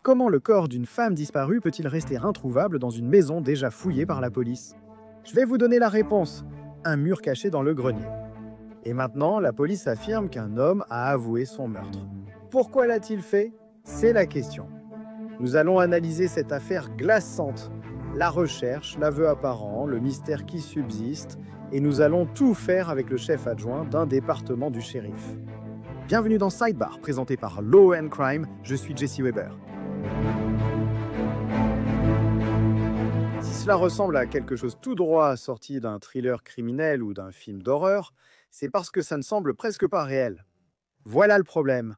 Comment le corps d'une femme disparue peut-il rester introuvable dans une maison déjà fouillée par la police? Je vais vous donner la réponse. Un mur caché dans le grenier. Et maintenant, la police affirme qu'un homme a avoué son meurtre. Pourquoi l'a-t-il fait? C'est la question. Nous allons analyser cette affaire glaçante. La recherche, l'aveu apparent, le mystère qui subsiste, et nous allons tout faire avec le chef adjoint d'un département du shérif. Bienvenue dans Sidebar, présenté par Law and Crime, je suis Jesse Weber. Si cela ressemble à quelque chose tout droit sorti d'un thriller criminel ou d'un film d'horreur, c'est parce que ça ne semble presque pas réel. Voilà le problème.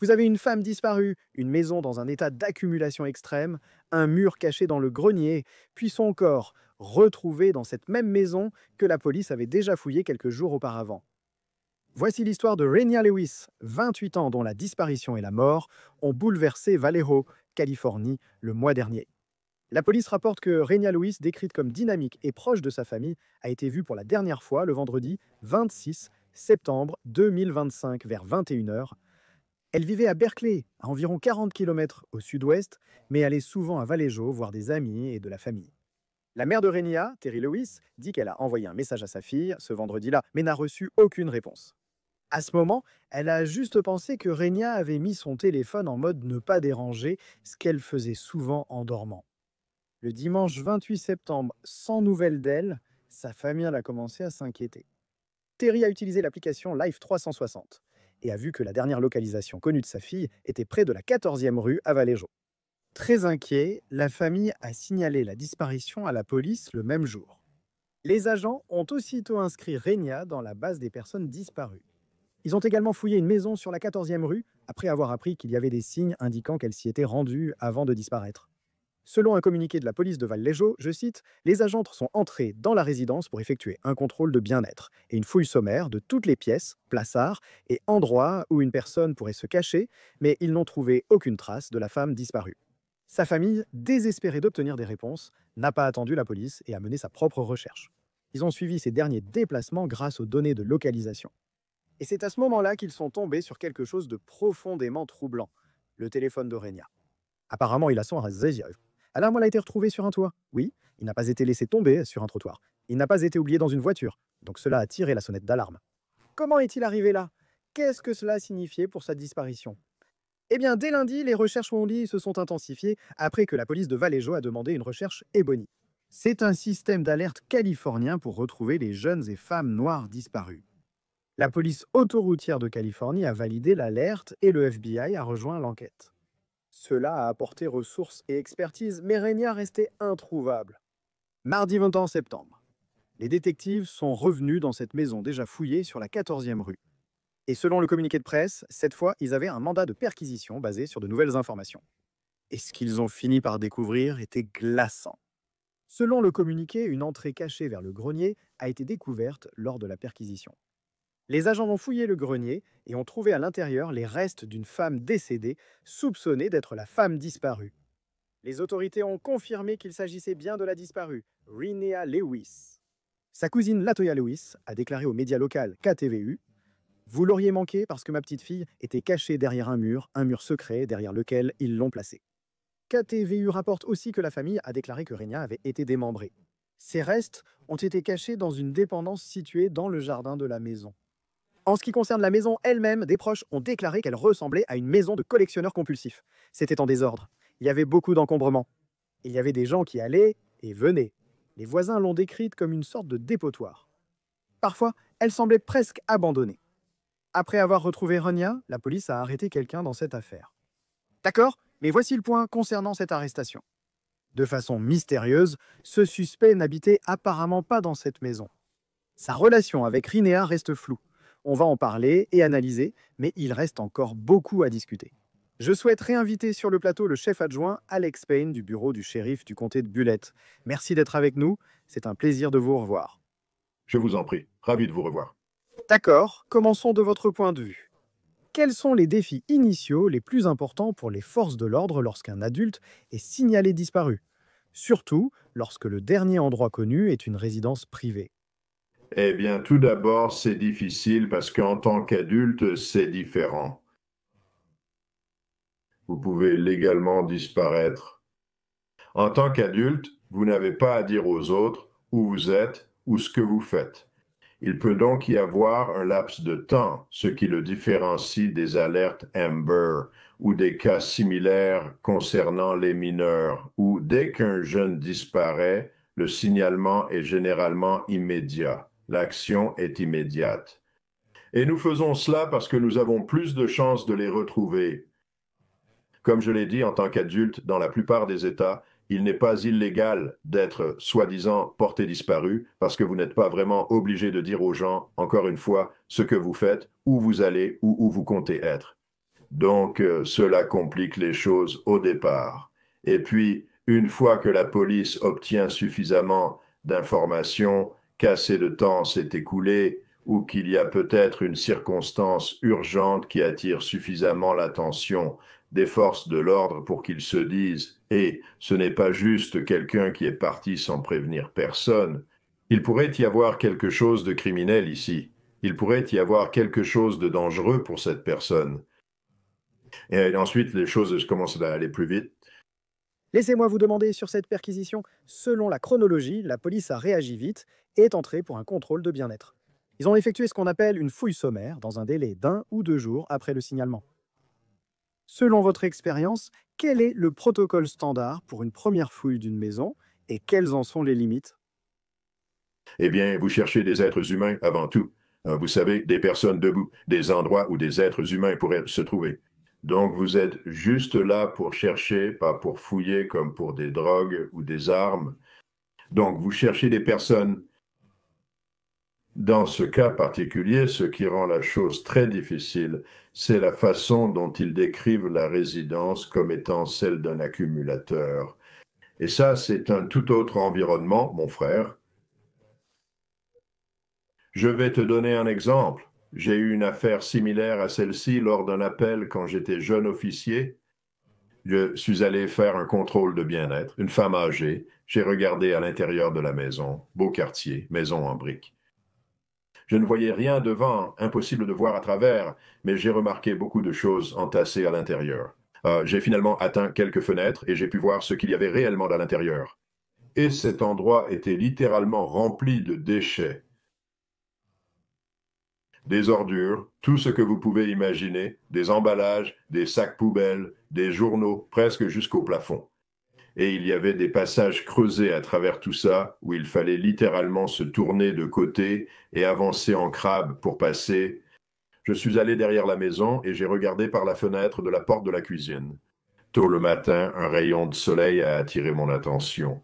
Vous avez une femme disparue, une maison dans un état d'accumulation extrême, un mur caché dans le grenier, puis son corps, retrouvé dans cette même maison que la police avait déjà fouillé quelques jours auparavant. Voici l'histoire de Renia Lewis, 28 ans, dont la disparition et la mort ont bouleversé Vallejo, Californie, le mois dernier. La police rapporte que Renia Lewis, décrite comme dynamique et proche de sa famille, a été vue pour la dernière fois le vendredi 26 septembre 2025 vers 21 heures. Elle vivait à Berkeley, à environ 40 km au sud-ouest, mais allait souvent à Vallejo voir des amis et de la famille. La mère de Renia, Terry Lewis, dit qu'elle a envoyé un message à sa fille ce vendredi-là, mais n'a reçu aucune réponse. À ce moment, elle a juste pensé que Renia avait mis son téléphone en mode ne pas déranger, ce qu'elle faisait souvent en dormant. Le dimanche 28 septembre, sans nouvelles d'elle, sa famille a commencé à s'inquiéter. Terry a utilisé l'application Live 360 et a vu que la dernière localisation connue de sa fille était près de la 14e rue à Vallejo. Très inquiet, la famille a signalé la disparition à la police le même jour. Les agents ont aussitôt inscrit Renia dans la base des personnes disparues. Ils ont également fouillé une maison sur la 14e rue après avoir appris qu'il y avait des signes indiquant qu'elle s'y était rendue avant de disparaître. Selon un communiqué de la police de Vallejo, je cite, les agents sont entrés dans la résidence pour effectuer un contrôle de bien-être et une fouille sommaire de toutes les pièces, plaçards et endroits où une personne pourrait se cacher, mais ils n'ont trouvé aucune trace de la femme disparue. Sa famille, désespérée d'obtenir des réponses, n'a pas attendu la police et a mené sa propre recherche. Ils ont suivi ces derniers déplacements grâce aux données de localisation. Et c'est à ce moment-là qu'ils sont tombés sur quelque chose de profondément troublant, le téléphone d'Aurenia. Apparemment, il a son réseau. L'alarme a été retrouvée sur un toit. Oui, il n'a pas été laissé tomber sur un trottoir. Il n'a pas été oublié dans une voiture. Donc cela a tiré la sonnette d'alarme. Comment est-il arrivé là? Qu'est-ce que cela signifiait pour sa disparition? Eh bien, dès lundi, les recherches se sont intensifiées après que la police de Vallejo a demandé une recherche Ebony. C'est un système d'alerte californien pour retrouver les jeunes et femmes noires disparues. La police autoroutière de Californie a validé l'alerte et le FBI a rejoint l'enquête. Cela a apporté ressources et expertise, mais Renia restait introuvable. Mardi 21 septembre, les détectives sont revenus dans cette maison déjà fouillée sur la 14e rue. Et selon le communiqué de presse, cette fois, ils avaient un mandat de perquisition basé sur de nouvelles informations. Et ce qu'ils ont fini par découvrir était glaçant. Selon le communiqué, une entrée cachée vers le grenier a été découverte lors de la perquisition. Les agents ont fouillé le grenier et ont trouvé à l'intérieur les restes d'une femme décédée, soupçonnée d'être la femme disparue. Les autorités ont confirmé qu'il s'agissait bien de la disparue, Renia Lewis. Sa cousine Latoya Lewis a déclaré aux médias locaux KTVU: vous l'auriez manqué parce que ma petite fille était cachée derrière un mur secret derrière lequel ils l'ont placée. KTVU rapporte aussi que la famille a déclaré que Renia avait été démembrée. Ses restes ont été cachés dans une dépendance située dans le jardin de la maison. En ce qui concerne la maison elle-même, des proches ont déclaré qu'elle ressemblait à une maison de collectionneurs compulsifs. C'était en désordre. Il y avait beaucoup d'encombrements. Il y avait des gens qui allaient et venaient. Les voisins l'ont décrite comme une sorte de dépotoir. Parfois, elle semblait presque abandonnée. Après avoir retrouvé Renia, la police a arrêté quelqu'un dans cette affaire. D'accord, mais voici le point concernant cette arrestation. De façon mystérieuse, ce suspect n'habitait apparemment pas dans cette maison. Sa relation avec Renia reste floue. On va en parler et analyser, mais il reste encore beaucoup à discuter. Je souhaite réinviter sur le plateau le chef adjoint Alex Payne du bureau du shérif du comté de Bullitt. Merci d'être avec nous, c'est un plaisir de vous revoir. Je vous en prie, ravi de vous revoir. D'accord, commençons de votre point de vue. Quels sont les défis initiaux les plus importants pour les forces de l'ordre lorsqu'un adulte est signalé disparu? Surtout lorsque le dernier endroit connu est une résidence privée. Eh bien, tout d'abord, c'est difficile parce qu'en tant qu'adulte, c'est différent. vous pouvez légalement disparaître. En tant qu'adulte, vous n'avez pas à dire aux autres où vous êtes ou ce que vous faites. Il peut donc y avoir un laps de temps, ce qui le différencie des alertes Amber ou des cas similaires concernant les mineurs, où dès qu'un jeune disparaît, le signalement est généralement immédiat. L'action est immédiate. Et nous faisons cela parce que nous avons plus de chances de les retrouver. Comme je l'ai dit, en tant qu'adulte, dans la plupart des États, il n'est pas illégal d'être soi-disant porté disparu parce que vous n'êtes pas vraiment obligé de dire aux gens, encore une fois, ce que vous faites, où vous allez ou où vous comptez être. Donc, cela complique les choses au départ. Et puis, une fois que la police obtient suffisamment d'informations, qu'assez de temps s'est écoulé, ou qu'il y a peut-être une circonstance urgente qui attire suffisamment l'attention des forces de l'ordre pour qu'ils se disent, et ce n'est pas juste quelqu'un qui est parti sans prévenir personne, il pourrait y avoir quelque chose de criminel ici. Il pourrait y avoir quelque chose de dangereux pour cette personne. Et ensuite, les choses commencent à aller plus vite. Laissez-moi vous demander sur cette perquisition. Selon la chronologie, la police a réagi vite et est entrée pour un contrôle de bien-être. Ils ont effectué ce qu'on appelle une fouille sommaire dans un délai d'1 ou 2 jours après le signalement. Selon votre expérience, quel est le protocole standard pour une première fouille d'une maison et quelles en sont les limites? Eh bien, vous cherchez des êtres humains avant tout. Vous savez, des personnes debout, des endroits où des êtres humains pourraient se trouver. Donc, vous êtes juste là pour chercher, pas pour fouiller comme pour des drogues ou des armes. Donc, vous cherchez des personnes. Dans ce cas particulier, ce qui rend la chose très difficile, c'est la façon dont ils décrivent la résidence comme étant celle d'un accumulateur. Et ça, c'est un tout autre environnement, mon frère. Je vais te donner un exemple. J'ai eu une affaire similaire à celle-ci lors d'un appel quand j'étais jeune officier. Je suis allé faire un contrôle de bien-être, une femme âgée. J'ai regardé à l'intérieur de la maison, beau quartier, maison en briques. Je ne voyais rien devant, impossible de voir à travers, mais j'ai remarqué beaucoup de choses entassées à l'intérieur. J'ai finalement atteint quelques fenêtres et j'ai pu voir ce qu'il y avait réellement à l'intérieur. Et cet endroit était littéralement rempli de déchets, des ordures, tout ce que vous pouvez imaginer, des emballages, des sacs poubelles, des journaux, presque jusqu'au plafond. Et il y avait des passages creusés à travers tout ça, où il fallait littéralement se tourner de côté et avancer en crabe pour passer. Je suis allé derrière la maison et j'ai regardé par la fenêtre de la porte de la cuisine. Tôt le matin, un rayon de soleil a attiré mon attention.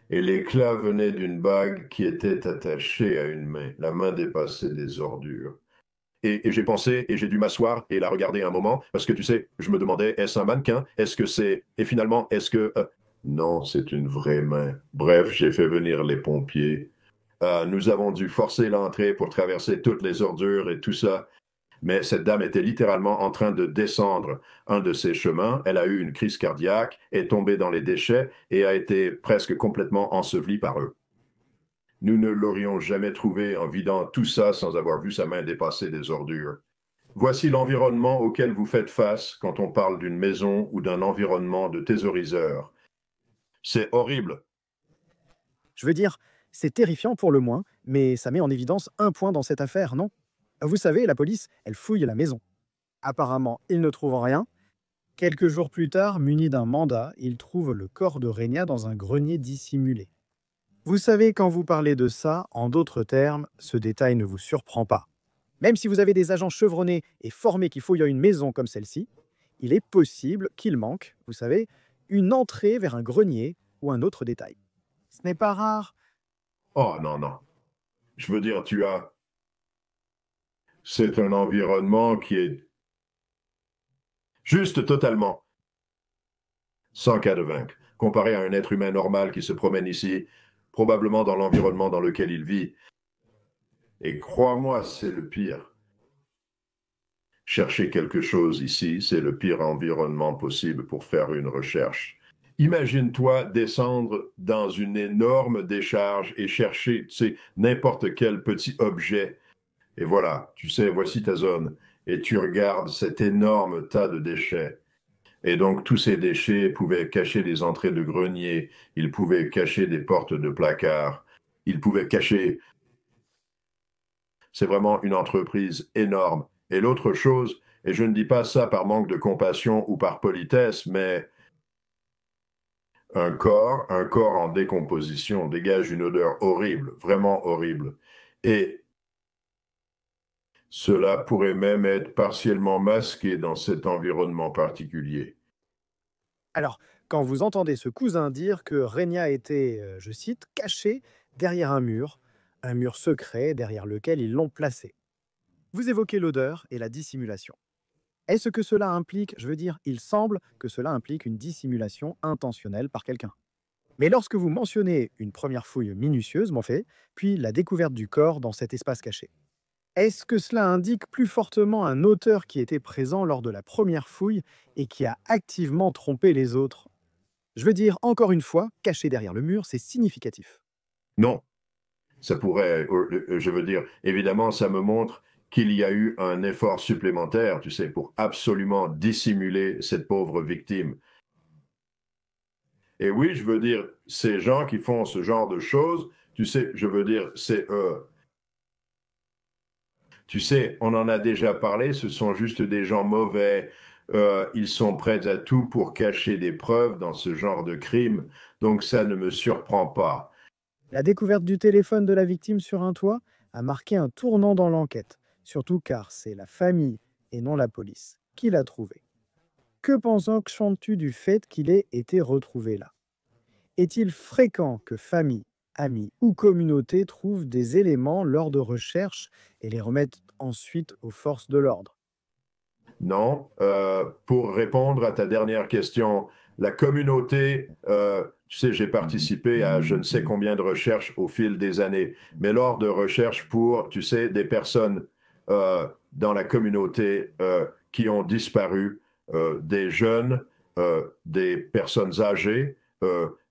Et l'éclat venait d'une bague qui était attachée à une main. La main dépassait des ordures. Et j'ai pensé, et j'ai dû m'asseoir et la regarder un moment, parce que tu sais, je me demandais, est-ce un mannequin? Est-ce que c'est... Et finalement, est-ce que... Non, c'est une vraie main. Bref, j'ai fait venir les pompiers. Nous avons dû forcer l'entrée pour traverser toutes les ordures et tout ça. Mais cette dame était littéralement en train de descendre un de ses chemins. Elle a eu une crise cardiaque, est tombée dans les déchets et a été presque complètement ensevelie par eux. Nous ne l'aurions jamais trouvée en vidant tout ça sans avoir vu sa main dépasser des ordures. Voici l'environnement auquel vous faites face quand on parle d'une maison ou d'un environnement de thésauriseur. C'est horrible. Je veux dire, c'est terrifiant pour le moins, mais ça met en évidence un point dans cette affaire, non? Vous savez, la police, elle fouille la maison. Apparemment, ils ne trouvent rien. Quelques jours plus tard, muni d'un mandat, ils trouvent le corps de Régna dans un grenier dissimulé. Vous savez, quand vous parlez de ça, en d'autres termes, ce détail ne vous surprend pas. Même si vous avez des agents chevronnés et formés qui fouillent une maison comme celle-ci, il est possible qu'il manque, vous savez, une entrée vers un grenier ou un autre détail. Ce n'est pas rare. Oh non, non. Je veux dire, tu as... C'est un environnement qui est juste totalement sans cas de vaincre. Comparé à un être humain normal qui se promène ici, probablement dans l'environnement dans lequel il vit. Et crois-moi, c'est le pire. Chercher quelque chose ici, c'est le pire environnement possible pour faire une recherche. Imagine-toi descendre dans une énorme décharge et chercher, tu sais, n'importe quel petit objet. Et voilà, tu sais, voici ta zone. Et tu regardes cet énorme tas de déchets. Et donc, tous ces déchets pouvaient cacher des entrées de greniers, ils pouvaient cacher des portes de placards, ils pouvaient cacher... C'est vraiment une entreprise énorme. Et l'autre chose, et je ne dis pas ça par manque de compassion ou par politesse, mais un corps en décomposition dégage une odeur horrible, vraiment horrible. Et cela pourrait même être partiellement masqué dans cet environnement particulier. Alors, quand vous entendez ce cousin dire que Régna était, je cite, caché derrière un mur secret derrière lequel ils l'ont placé. Vous évoquez l'odeur et la dissimulation. Est-ce que cela implique, je veux dire, il semble que cela implique une dissimulation intentionnelle par quelqu'un. Mais lorsque vous mentionnez une première fouille minutieuse, m'en fait, puis la découverte du corps dans cet espace caché, est-ce que cela indique plus fortement un auteur qui était présent lors de la première fouille et qui a activement trompé les autres? Je veux dire, encore une fois, caché derrière le mur, c'est significatif. Non, ça pourrait, je veux dire, évidemment, ça me montre qu'il y a eu un effort supplémentaire, tu sais, pour absolument dissimuler cette pauvre victime. Et oui, je veux dire, ces gens qui font ce genre de choses, tu sais, je veux dire, tu sais, on en a déjà parlé, ce sont juste des gens mauvais. Ils sont prêts à tout pour cacher des preuves dans ce genre de crime, donc ça ne me surprend pas. La découverte du téléphone de la victime sur un toit a marqué un tournant dans l'enquête, surtout car c'est la famille et non la police qui l'a trouvé. Que penses-tu du fait qu'il ait été retrouvé là? Est-il fréquent que famille, amis ou communauté trouvent des éléments lors de recherches et les remettent ensuite aux forces de l'ordre? Non. Pour répondre à ta dernière question, la communauté, tu sais, j'ai participé à je ne sais combien de recherches au fil des années, mais lors de recherches pour, tu sais, des personnes dans la communauté qui ont disparu, des jeunes, des personnes âgées,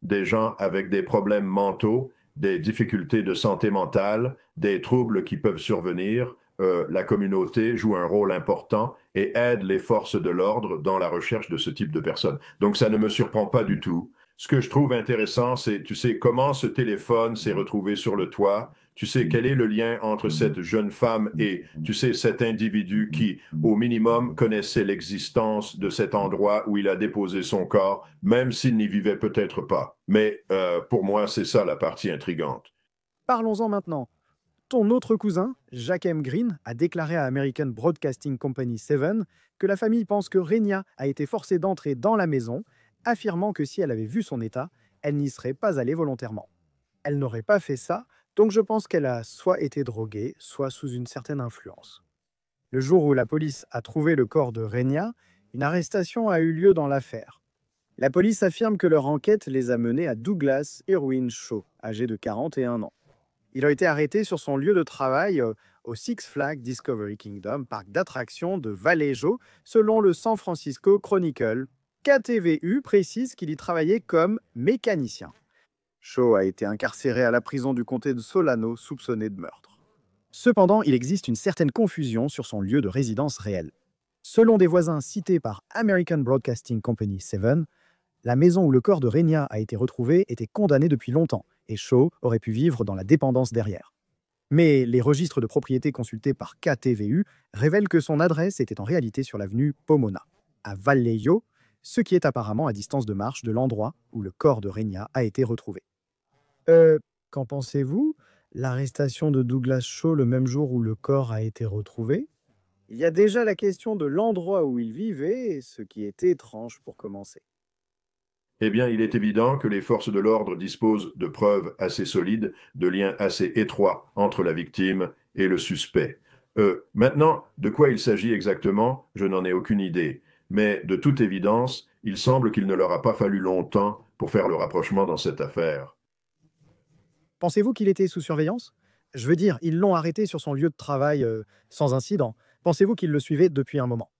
des gens avec des problèmes mentaux, des difficultés de santé mentale, des troubles qui peuvent survenir, la communauté joue un rôle important et aide les forces de l'ordre dans la recherche de ce type de personnes. Donc ça ne me surprend pas du tout. Ce que je trouve intéressant, c'est, tu sais, comment ce téléphone s'est retrouvé sur le toit. Tu sais, quel est le lien entre cette jeune femme et, tu sais, cet individu qui, au minimum, connaissait l'existence de cet endroit où il a déposé son corps, même s'il n'y vivait peut-être pas. Mais pour moi, c'est ça la partie intrigante. Parlons-en maintenant. Ton autre cousin, Jacques M. Green, a déclaré à American Broadcasting Company 7 que la famille pense que Renia a été forcée d'entrer dans la maison, affirmant que si elle avait vu son état, elle n'y serait pas allée volontairement. Elle n'aurait pas fait ça, donc je pense qu'elle a soit été droguée, soit sous une certaine influence. Le jour où la police a trouvé le corps de Renia, une arrestation a eu lieu dans l'affaire. La police affirme que leur enquête les a menés à Douglas Irwin Shaw, âgé de 41 ans. Il a été arrêté sur son lieu de travail au Six Flags Discovery Kingdom, parc d'attractions de Vallejo, selon le San Francisco Chronicle. KTVU précise qu'il y travaillait comme mécanicien. Shaw a été incarcéré à la prison du comté de Solano, soupçonné de meurtre. Cependant, il existe une certaine confusion sur son lieu de résidence réel. Selon des voisins cités par American Broadcasting Company 7, la maison où le corps de Renia a été retrouvé était condamnée depuis longtemps, et Shaw aurait pu vivre dans la dépendance derrière. Mais les registres de propriété consultés par KTVU révèlent que son adresse était en réalité sur l'avenue Pomona, à Vallejo, ce qui est apparemment à distance de marche de l'endroit où le corps de Renia a été retrouvé. Euh, Qu'en pensez-vous? L'arrestation de Douglas Shaw le même jour où le corps a été retrouvé? Il y a déjà la question de l'endroit où il vivait, ce qui est étrange pour commencer. Eh bien, il est évident que les forces de l'ordre disposent de preuves assez solides, de liens assez étroits entre la victime et le suspect. Maintenant, de quoi il s'agit exactement, je n'en ai aucune idée. Mais de toute évidence, il semble qu'il ne leur a pas fallu longtemps pour faire le rapprochement dans cette affaire. Pensez-vous qu'il était sous surveillance? Je veux dire, ils l'ont arrêté sur son lieu de travail sans incident. Pensez-vous qu'il le suivait depuis un moment?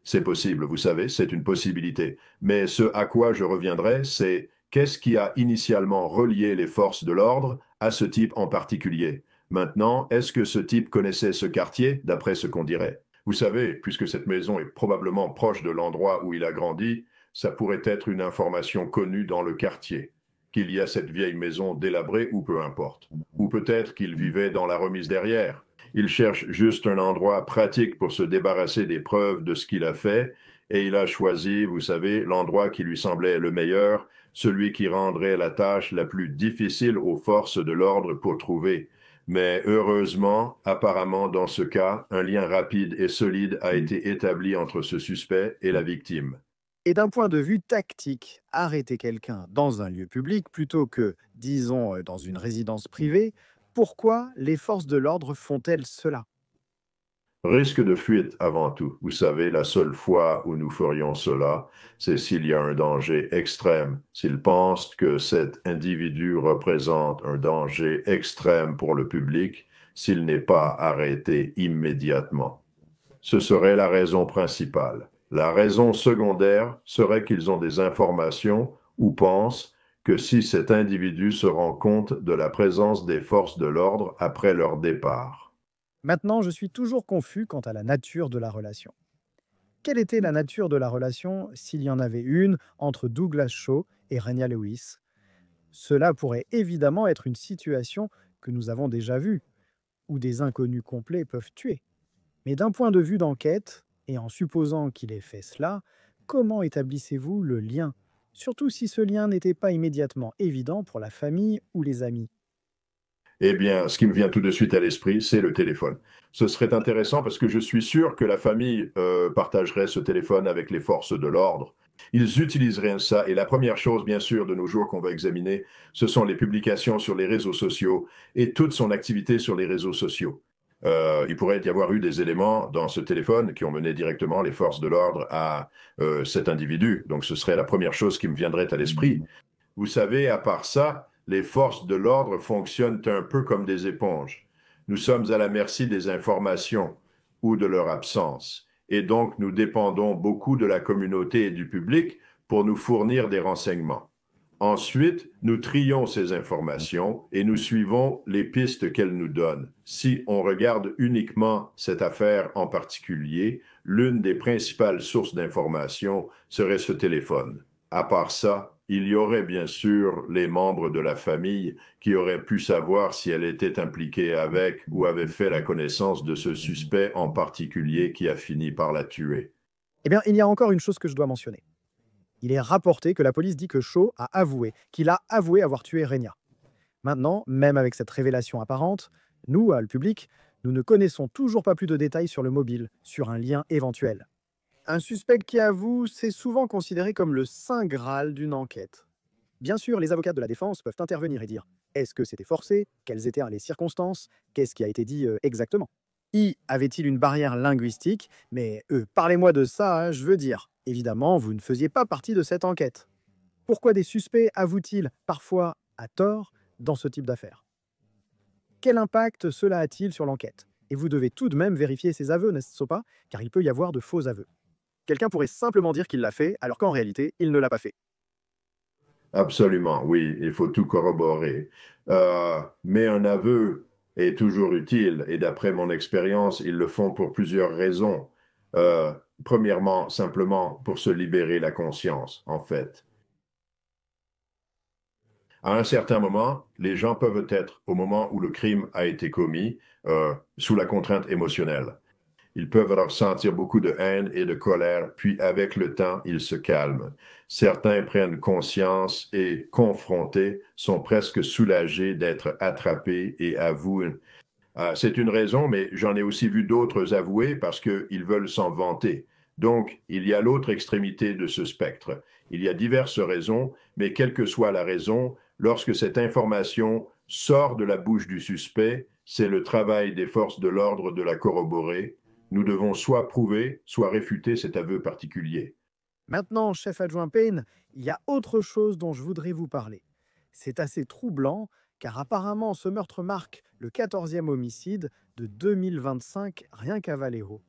C'est possible, vous savez, c'est une possibilité. Mais ce à quoi je reviendrai, c'est qu'est-ce qui a initialement relié les forces de l'ordre à ce type en particulier? Maintenant, est-ce que ce type connaissait ce quartier, d'après ce qu'on dirait? Vous savez, puisque cette maison est probablement proche de l'endroit où il a grandi, ça pourrait être une information connue dans le quartier, qu'il y a cette vieille maison délabrée ou peu importe. Ou peut-être qu'il vivait dans la remise derrière. Il cherche juste un endroit pratique pour se débarrasser des preuves de ce qu'il a fait, et il a choisi, vous savez, l'endroit qui lui semblait le meilleur, celui qui rendrait la tâche la plus difficile aux forces de l'ordre pour trouver. Mais heureusement, apparemment dans ce cas, un lien rapide et solide a été établi entre ce suspect et la victime. Et d'un point de vue tactique, arrêter quelqu'un dans un lieu public plutôt que, disons, dans une résidence privée, pourquoi les forces de l'ordre font-elles cela? Risque de fuite avant tout. Vous savez, la seule fois où nous ferions cela, c'est s'il y a un danger extrême, s'ils pensent que cet individu représente un danger extrême pour le public, s'il n'est pas arrêté immédiatement. Ce serait la raison principale. La raison secondaire serait qu'ils ont des informations ou pensent que si cet individu se rend compte de la présence des forces de l'ordre après leur départ. Maintenant, je suis toujours confus quant à la nature de la relation. Quelle était la nature de la relation, s'il y en avait une, entre Douglas Shaw et Renia Lewis? Cela pourrait évidemment être une situation que nous avons déjà vue, où des inconnus complets peuvent tuer. Mais d'un point de vue d'enquête, et en supposant qu'il ait fait cela, comment établissez-vous le lien? Surtout si ce lien n'était pas immédiatement évident pour la famille ou les amis. Eh bien, ce qui me vient tout de suite à l'esprit, c'est le téléphone. Ce serait intéressant parce que je suis sûr que la famille partagerait ce téléphone avec les forces de l'ordre. Ils utiliseraient ça et la première chose, bien sûr, de nos jours qu'on va examiner, ce sont les publications sur les réseaux sociaux et toute son activité sur les réseaux sociaux. Il pourrait y avoir eu des éléments dans ce téléphone qui ont mené directement les forces de l'ordre à cet individu. Donc, ce serait la première chose qui me viendrait à l'esprit. Vous savez, à part ça, les forces de l'ordre fonctionnent un peu comme des éponges. Nous sommes à la merci des informations ou de leur absence. Et donc, nous dépendons beaucoup de la communauté et du public pour nous fournir des renseignements. Ensuite, nous trions ces informations et nous suivons les pistes qu'elles nous donnent. Si on regarde uniquement cette affaire en particulier, l'une des principales sources d'information serait ce téléphone. À part ça, il y aurait bien sûr les membres de la famille qui auraient pu savoir si elle était impliquée avec ou avait fait la connaissance de ce suspect en particulier qui a fini par la tuer. Eh bien, il y a encore une chose que je dois mentionner. Il est rapporté que la police dit que Shaw a avoué, qu'il a avoué avoir tué Renia. Maintenant, même avec cette révélation apparente, nous, le public, nous ne connaissons toujours pas plus de détails sur le mobile, sur un lien éventuel. Un suspect qui avoue, c'est souvent considéré comme le saint Graal d'une enquête. Bien sûr, les avocats de la défense peuvent intervenir et dire: est-ce que c'était forcé? Quelles étaient les circonstances? Qu'est-ce qui a été dit exactement? Y avait-il une barrière linguistique? Mais parlez-moi de ça, hein, je veux dire. Évidemment, vous ne faisiez pas partie de cette enquête. Pourquoi des suspects avouent-ils, parfois à tort, dans ce type d'affaires? Quel impact cela a-t-il sur l'enquête? Et vous devez tout de même vérifier ces aveux, n'est-ce pas? Car il peut y avoir de faux aveux. Quelqu'un pourrait simplement dire qu'il l'a fait, alors qu'en réalité, il ne l'a pas fait. Absolument, oui, il faut tout corroborer. Mais un aveu est toujours utile et d'après mon expérience, ils le font pour plusieurs raisons. Euh, Premièrement, simplement pour se libérer la conscience, en fait. À un certain moment, les gens peuvent être, au moment où le crime a été commis, sous la contrainte émotionnelle. Ils peuvent alors sentir beaucoup de haine et de colère, puis avec le temps, ils se calment. Certains prennent conscience et, confrontés, sont presque soulagés d'être attrapés et avouent. C'est une raison, mais j'en ai aussi vu d'autres avouer parce qu'ils veulent s'en vanter. Donc, il y a l'autre extrémité de ce spectre. Il y a diverses raisons, mais quelle que soit la raison, lorsque cette information sort de la bouche du suspect, c'est le travail des forces de l'ordre de la corroborer. Nous devons soit prouver, soit réfuter cet aveu particulier. Maintenant, chef adjoint Payne, il y a autre chose dont je voudrais vous parler. C'est assez troublant, car apparemment ce meurtre marque le 14e homicide de 2025 rien qu'à Vallejo.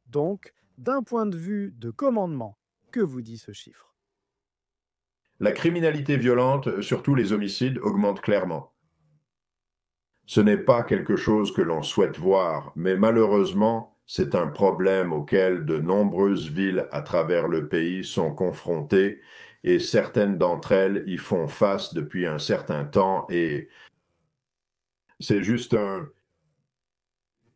Donc, d'un point de vue de commandement, que vous dit ce chiffre? La criminalité violente, surtout les homicides, augmente clairement. Ce n'est pas quelque chose que l'on souhaite voir, mais malheureusement, C'est un problème auquel de nombreuses villes à travers le pays sont confrontées et certaines d'entre elles y font face depuis un certain temps et c'est juste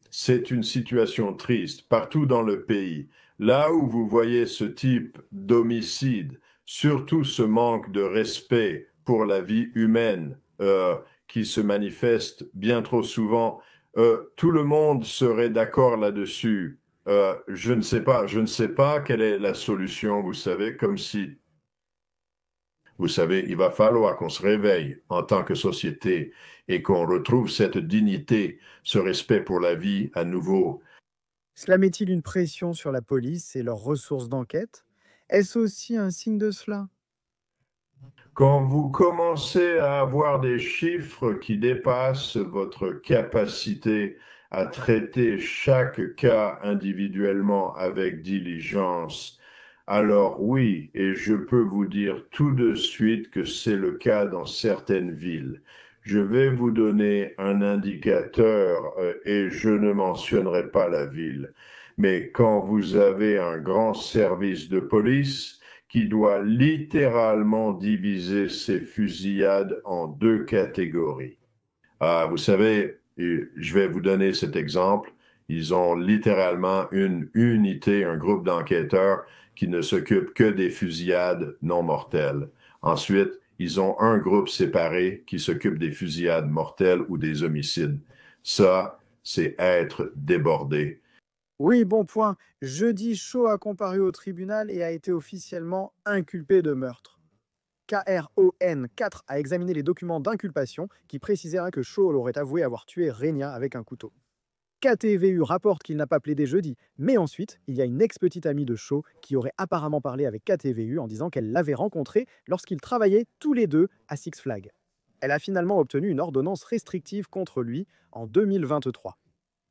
c'est une situation triste partout dans le pays. Là où vous voyez ce type d'homicide, surtout ce manque de respect pour la vie humaine qui se manifeste bien trop souvent, tout le monde serait d'accord là-dessus. Je ne sais pas quelle est la solution, vous savez, comme si vous savez, il va falloir qu'on se réveille en tant que société et qu'on retrouve cette dignité, ce respect pour la vie à nouveau. Cela met-il une pression sur la police et leurs ressources d'enquête? Est-ce aussi un signe de cela? Quand vous commencez à avoir des chiffres qui dépassent votre capacité à traiter chaque cas individuellement avec diligence, alors oui, et je peux vous dire tout de suite que c'est le cas dans certaines villes. Je vais vous donner un indicateur et je ne mentionnerai pas la ville. Mais quand vous avez un grand service de police, qui doit littéralement diviser ces fusillades en deux catégories. Ah, vous savez, je vais vous donner cet exemple. Ils ont littéralement une unité, un groupe d'enquêteurs qui ne s'occupe que des fusillades non mortelles. Ensuite, ils ont un groupe séparé qui s'occupe des fusillades mortelles ou des homicides. Ça, c'est être débordé. Oui, bon point. Jeudi, Shaw a comparu au tribunal et a été officiellement inculpé de meurtre. KRON 4 a examiné les documents d'inculpation qui précisera que Shaw aurait avoué avoir tué Renia avec un couteau. KTVU rapporte qu'il n'a pas plaidé jeudi, mais ensuite, il y a une ex-petite amie de Shaw qui aurait apparemment parlé avec KTVU en disant qu'elle l'avait rencontré lorsqu'ils travaillaient tous les deux à Six Flags. Elle a finalement obtenu une ordonnance restrictive contre lui en 2023.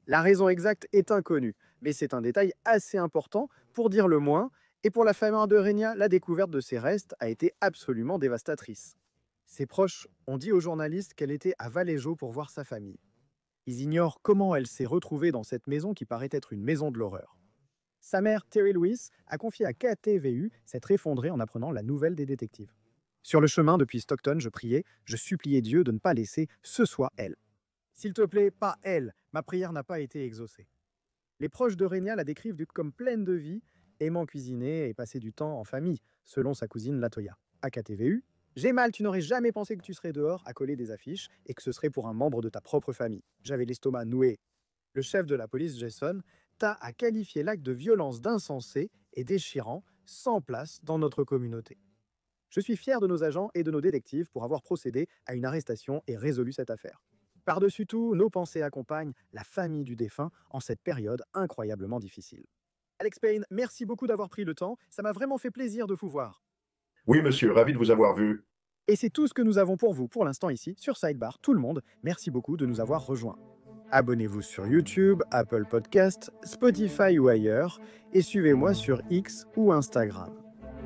La raison exacte est inconnue, mais c'est un détail assez important pour dire le moins, et pour la famille de Renia, la découverte de ses restes a été absolument dévastatrice. Ses proches ont dit aux journalistes qu'elle était à Vallejo pour voir sa famille. Ils ignorent comment elle s'est retrouvée dans cette maison qui paraît être une maison de l'horreur. Sa mère, Terry Lewis, a confié à KTVU s'être effondrée en apprenant la nouvelle des détectives. Sur le chemin depuis Stockton, je suppliais Dieu de ne pas laisser ce soit elle. S'il te plaît, pas elle, ma prière n'a pas été exaucée. Les proches de Renia la décrivent comme pleine de vie, aimant cuisiner et passer du temps en famille, selon sa cousine Latoya. À KTVU, j'ai mal, tu n'aurais jamais pensé que tu serais dehors à coller des affiches et que ce serait pour un membre de ta propre famille. J'avais l'estomac noué. Le chef de la police, Jason, a qualifié l'acte de violence d'insensé et déchirant, sans place dans notre communauté. Je suis fier de nos agents et de nos détectives pour avoir procédé à une arrestation et résolu cette affaire. Par-dessus tout, nos pensées accompagnent la famille du défunt en cette période incroyablement difficile. Alex Payne, merci beaucoup d'avoir pris le temps, ça m'a vraiment fait plaisir de vous voir. Oui, monsieur, ravi de vous avoir vu. Et c'est tout ce que nous avons pour vous pour l'instant ici sur Sidebar. Tout le monde, merci beaucoup de nous avoir rejoints. Abonnez-vous sur YouTube, Apple Podcasts, Spotify ou ailleurs, et suivez-moi sur X ou Instagram.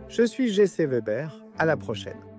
Je suis GC Weber, à la prochaine.